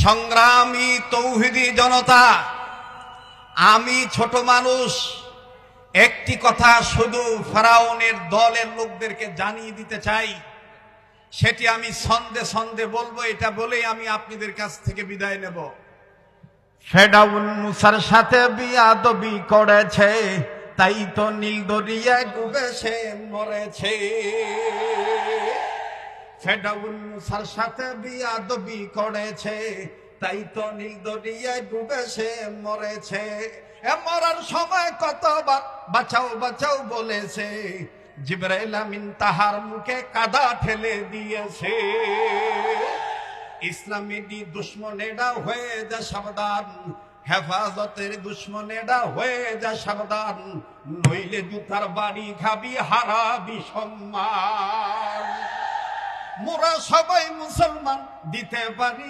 সংগ্রামী তৌহিদি জনতা, আমি ছোট মানুষ, একটি কথা শুধু ফেরাউনের দলের লোকদেরকে জানিয়ে দিতে চাই, সেটি আমি সন্দে সন্দে বলবো। এটা বলেই আমি আপনাদের কাছ থেকে বিদায় নেব। ফেরাউন মুসার সাথে বিয়াদবি করেছে, তাই তো নীল দরিয়ায় ডুবে সে মরেছে। ফেরাউন মুসার সাথে বিয়াদবি করেছে, তাই তো নীল দরিয়ায় ডুবে সে মরেছে। মরার সময় কতবার বাঁচাও বাঁচাও বলেছে, জিবরাইল আমিন তাহার মুখে কাদা ঠেলে দিয়েছে। ইসলামী দুশ্মনেরা হয়ে যা সাবধান, হেফাজতের দুশ্মনেরা হয়ে যা সাবধান, নইলে জুতার বাড়ি খাবি, হারাবি সম্মান। মোরা সবাই মুসলমান, দিতে পারি